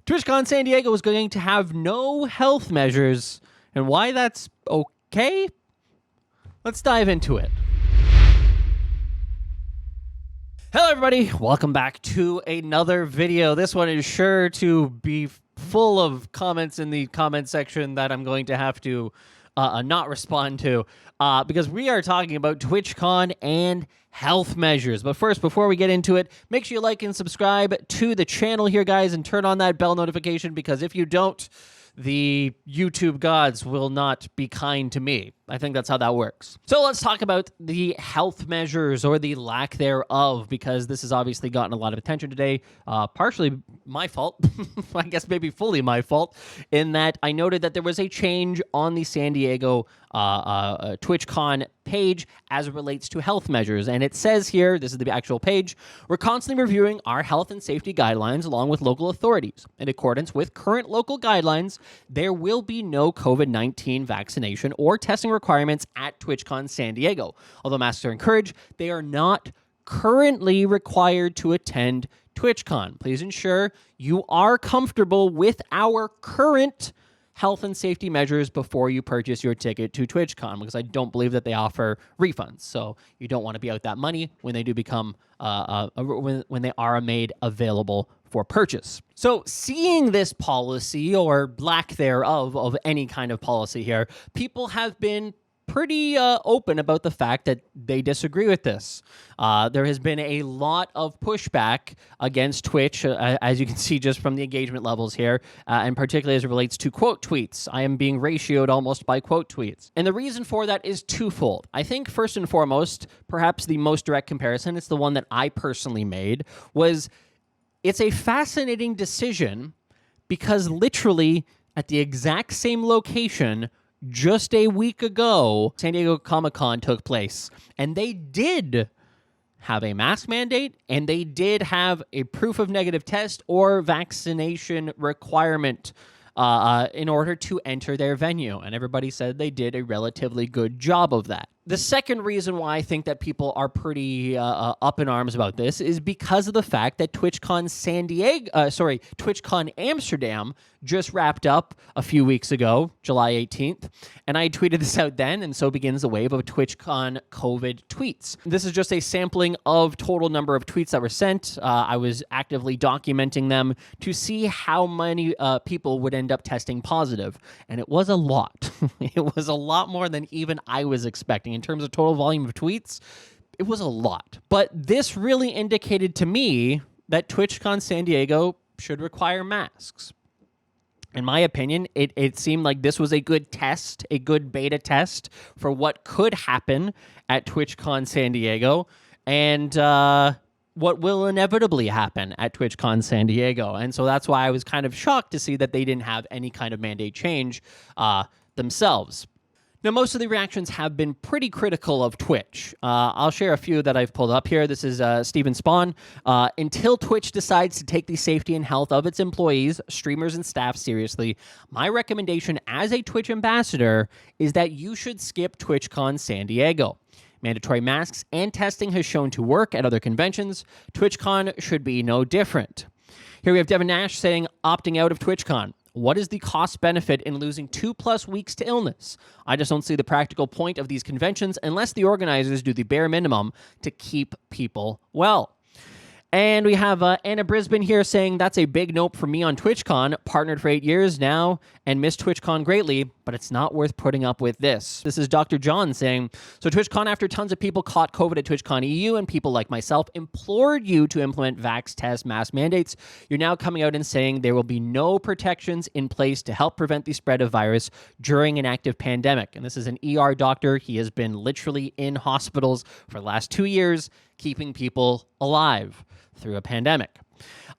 Twitchcon San Diego is going to have no health measures, and why that's okay? Let's dive into it. Hello, everybody. Welcome back to another video. This one is sure to be full of comments in the comment section that I'm going to have to not respond to because we are talking about TwitchCon and health measures. But first, before we get into it, make sure you like and subscribe to the channel here, guys, and turn on that bell notification, because if you don't, the YouTube gods will not be kind to me. I think that's how that works. So let's talk about the health measures, or the lack thereof, because this has obviously gotten a lot of attention today. Partially my fault, I guess maybe fully my fault, in that I noted that there was a change on the San Diego TwitchCon page as it relates to health measures. And it says here, this is the actual page, we're constantly reviewing our health and safety guidelines along with local authorities. In accordance with current local guidelines, there will be no COVID-19 vaccination or testing requirements at TwitchCon San Diego. Although masks are encouraged, they are not currently required to attend TwitchCon. Please ensure you are comfortable with our current health and safety measures before you purchase your ticket to TwitchCon, because I don't believe that they offer refunds. So you don't want to be out that money when they do become when they are made available for purchase. So seeing this policy, or lack thereof of any kind of policy here, people have been pretty open about the fact that they disagree with this. There has been a lot of pushback against Twitch, as you can see just from the engagement levels here, and particularly as it relates to quote tweets. I am being ratioed almost by quote tweets. And the reason for that is twofold. I think first and foremost, perhaps the most direct comparison, it's the one that I personally made, was it's a fascinating decision because literally at the exact same location just a week ago, San Diego Comic-Con took place, and they did have a mask mandate, and they did have a proof of negative test or vaccination requirement in order to enter their venue, and everybody said they did a relatively good job of that. The second reason why I think that people are pretty up in arms about this is because of the fact that TwitchCon TwitchCon Amsterdam just wrapped up a few weeks ago, July 18th, and I tweeted this out then, and so begins the wave of TwitchCon COVID tweets. This is just a sampling of total number of tweets that were sent. I was actively documenting them to see how many people would end up testing positive, and it was a lot. It was a lot more than even I was expecting. In terms of total volume of tweets, it was a lot. But this really indicated to me that TwitchCon San Diego should require masks. In my opinion, it seemed like this was a good test, a good beta test for what could happen at TwitchCon San Diego, and what will inevitably happen at TwitchCon San Diego. And so that's why I was kind of shocked to see that they didn't have any kind of mandate change themselves. Now, most of the reactions have been pretty critical of Twitch. I'll share a few that I've pulled up here. This is Steven Spawn. Until Twitch decides to take the safety and health of its employees, streamers, and staff seriously, my recommendation as a Twitch ambassador is that you should skip TwitchCon San Diego. Mandatory masks and testing has shown to work at other conventions. TwitchCon should be no different. Here we have Devin Nash saying, opting out of TwitchCon. What is the cost benefit in losing 2+ weeks to illness? I just don't see the practical point of these conventions unless the organizers do the bare minimum to keep people well. And we have Anna Brisbane here saying, that's a big nope for me on TwitchCon. Partnered for 8 years now and missed TwitchCon greatly, but it's not worth putting up with this. This is Dr. John saying, so TwitchCon, after tons of people caught COVID at TwitchCon EU and people like myself implored you to implement vax test mask mandates, you're now coming out and saying there will be no protections in place to help prevent the spread of virus during an active pandemic. And this is an ER doctor. He has been literally in hospitals for the last 2 years, keeping people alive through a pandemic.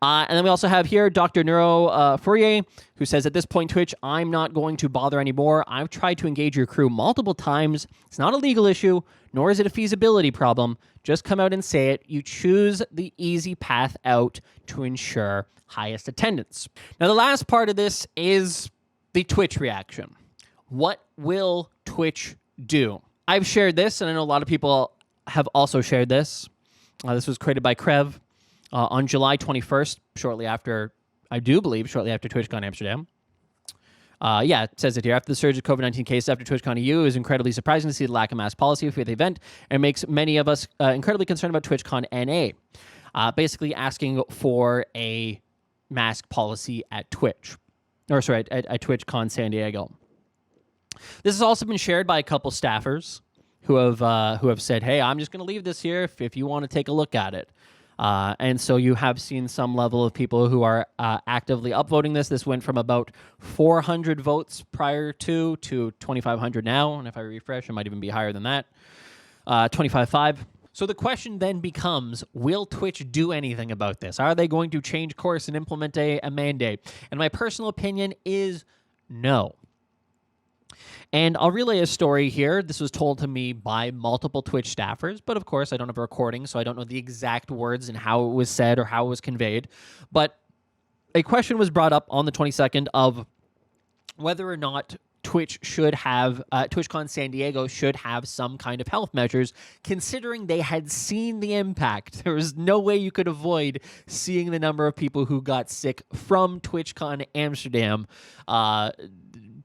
And then we also have here Dr. Neuro Fourier, who says, at this point, Twitch, I'm not going to bother anymore. I've tried to engage your crew multiple times. It's not a legal issue, nor is it a feasibility problem. Just come out and say it. You choose the easy path out to ensure highest attendance. Now, the last part of this is the Twitch reaction. What will Twitch do? I've shared this, and I know a lot of people have also shared this. This was created by Krev on July 21st, shortly after I do believe, shortly after TwitchCon Amsterdam. It says it here. After the surge of COVID-19 cases after TwitchCon EU, it is incredibly surprising to see the lack of mask policy for the event and makes many of us incredibly concerned about TwitchCon NA. Basically asking for a mask policy at Twitch. Or sorry, at TwitchCon San Diego. This has also been shared by a couple staffers who have said, hey, I'm just going to leave this here if you want to take a look at it. And so you have seen some level of people who are actively upvoting this. This went from about 400 votes prior to 2,500 now. And if I refresh, it might even be higher than that. 25.5. So the question then becomes, will Twitch do anything about this? Are they going to change course and implement a mandate? And my personal opinion is no. And I'll relay a story here. This was told to me by multiple Twitch staffers, but of course I don't have a recording, so I don't know the exact words and how it was said or how it was conveyed. But a question was brought up on the 22nd of whether or not Twitch should have, TwitchCon San Diego should have some kind of health measures, considering they had seen the impact. There was no way you could avoid seeing the number of people who got sick from TwitchCon Amsterdam.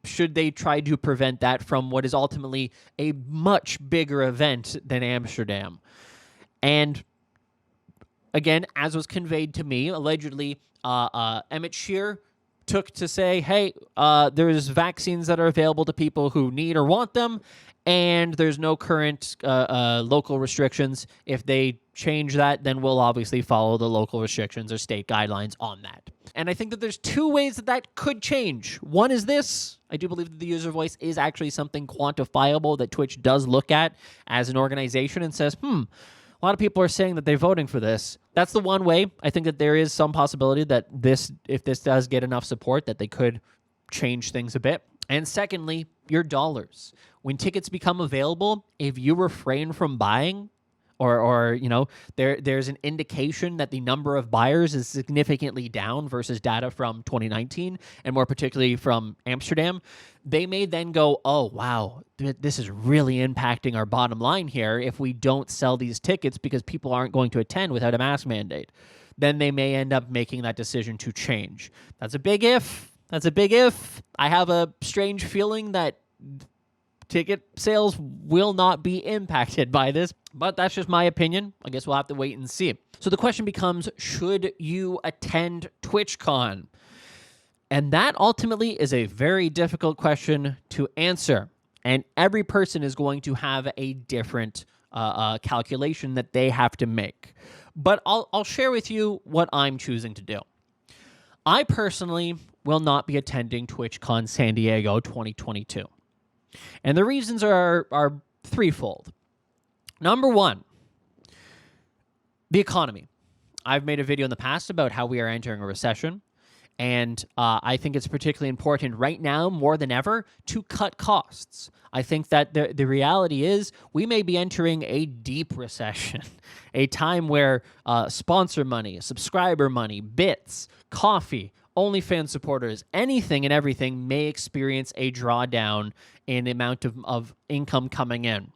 Should they try to prevent that from what is ultimately a much bigger event than Amsterdam? And again, as was conveyed to me, allegedly, Emmett Shear took to say, hey, there's vaccines that are available to people who need or want them, and there's no current local restrictions. If they change that, then we'll obviously follow the local restrictions or state guidelines on that. And I think that there's two ways that that could change. One is this. I do believe that the user voice is actually something quantifiable that Twitch does look at as an organization and says, a lot of people are saying that they're voting for this. That's the one way. I think that there is some possibility that if this does get enough support, that they could change things a bit. And secondly, your dollars. When tickets become available, if you refrain from buying, or there's an indication that the number of buyers is significantly down versus data from 2019, and more particularly from Amsterdam, they may then go, oh, wow, this is really impacting our bottom line here if we don't sell these tickets because people aren't going to attend without a mask mandate. Then they may end up making that decision to change. That's a big if. I have a strange feeling that ticket sales will not be impacted by this, but that's just my opinion. I guess we'll have to wait and see. So the question becomes, should you attend TwitchCon? And that ultimately is a very difficult question to answer. And every person is going to have a different calculation that they have to make. But I'll share with you what I'm choosing to do. I personally will not be attending TwitchCon San Diego 2022. And the reasons are threefold. Number one, the economy. I've made a video in the past about how we are entering a recession, and I think it's particularly important right now, more than ever, to cut costs. I think that the reality is we may be entering a deep recession, a time where sponsor money, subscriber money, bits, coffee, OnlyFans supporters, anything and everything may experience a drawdown in the amount of income coming in.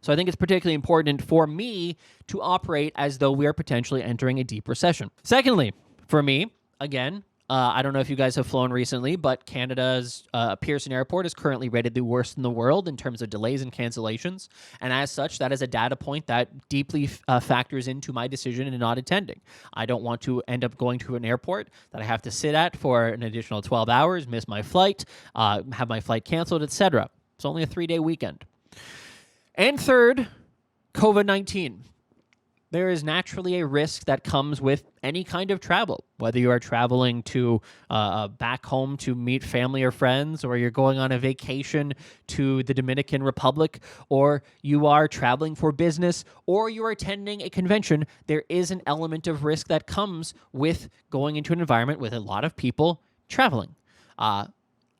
So I think it's particularly important for me to operate as though we are potentially entering a deep recession. Secondly, for me, again, I don't know if you guys have flown recently, but Canada's Pearson Airport is currently rated the worst in the world in terms of delays and cancellations. And as such, that is a data point that deeply factors into my decision in not attending. I don't want to end up going to an airport that I have to sit at for an additional 12 hours, miss my flight, have my flight canceled, etc. It's only a 3-day weekend. And third, COVID-19. There is naturally a risk that comes with any kind of travel, whether you are traveling to back home to meet family or friends, or you're going on a vacation to the Dominican Republic, or you are traveling for business, or you are attending a convention. There is an element of risk that comes with going into an environment with a lot of people traveling.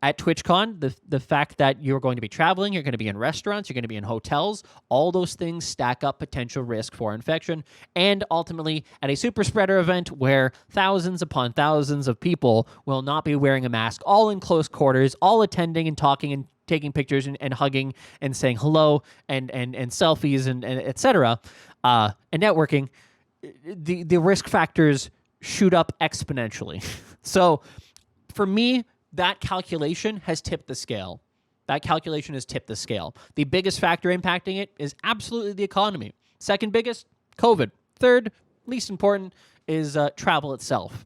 At TwitchCon, the fact that you're going to be traveling, you're going to be in restaurants, you're going to be in hotels, all those things stack up potential risk for infection. And ultimately, at a super spreader event where thousands upon thousands of people will not be wearing a mask, all in close quarters, all attending and talking and taking pictures and hugging and saying hello and selfies and et cetera, and networking, the risk factors shoot up exponentially. So for me, that calculation has tipped the scale. That calculation has tipped the scale. The biggest factor impacting it is absolutely the economy. Second biggest, COVID. Third, least important, is travel itself.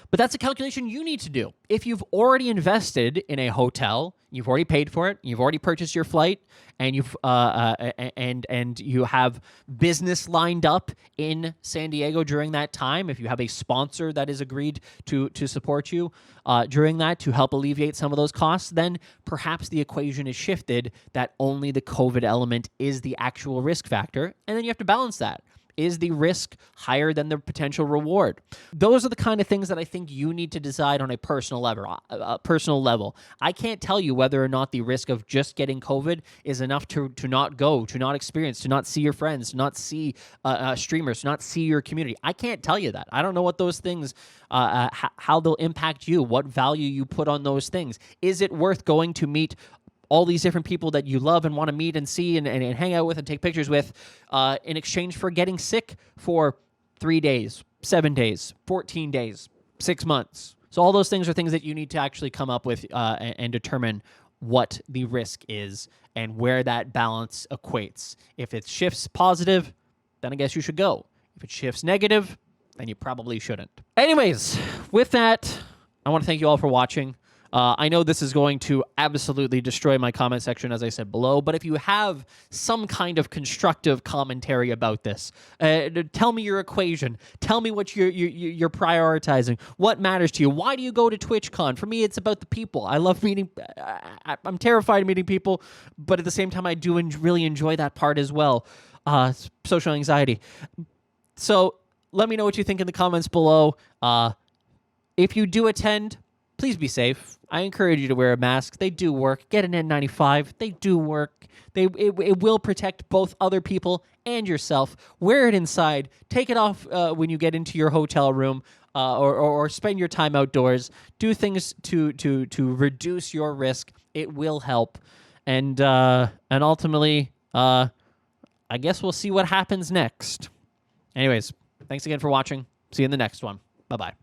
But that's a calculation you need to do. If you've already invested in a hotel, you've already paid for it, you've already purchased your flight, and and you have business lined up in San Diego during that time, if you have a sponsor that is agreed to support you during that to help alleviate some of those costs, then perhaps the equation is shifted that only the COVID element is the actual risk factor, and then you have to balance that. Is the risk higher than the potential reward? Those are the kind of things that I think you need to decide on a personal level. I can't tell you whether or not the risk of just getting COVID is enough to not go, to not experience, to not see your friends, to not see streamers, to not see your community. I can't tell you that. I don't know what those things, how they'll impact you, what value you put on those things. Is it worth going to meet all these different people that you love and want to meet and see and hang out with and take pictures with in exchange for getting sick for 3 days, 7 days, 14 days, 6 months? So all those things are things that you need to actually come up with and determine what the risk is and where that balance equates. If it shifts positive, then I guess you should go. If it shifts negative, then you probably shouldn't. Anyways, with that, I want to thank you all for watching. I know this is going to absolutely destroy my comment section, as I said below, but if you have some kind of constructive commentary about this, tell me your equation. Tell me what you're prioritizing. What matters to you? Why do you go to TwitchCon? For me, it's about the people. I love meeting. I'm terrified of meeting people, but at the same time, I do really enjoy that part as well. Social anxiety. So let me know what you think in the comments below. If you do attend, please be safe. I encourage you to wear a mask. They do work. Get an N95. They do work. It will protect both other people and yourself. Wear it inside. Take it off when you get into your hotel room or spend your time outdoors. Do things to reduce your risk. It will help. And ultimately, I guess we'll see what happens next. Anyways, thanks again for watching. See you in the next one. Bye-bye.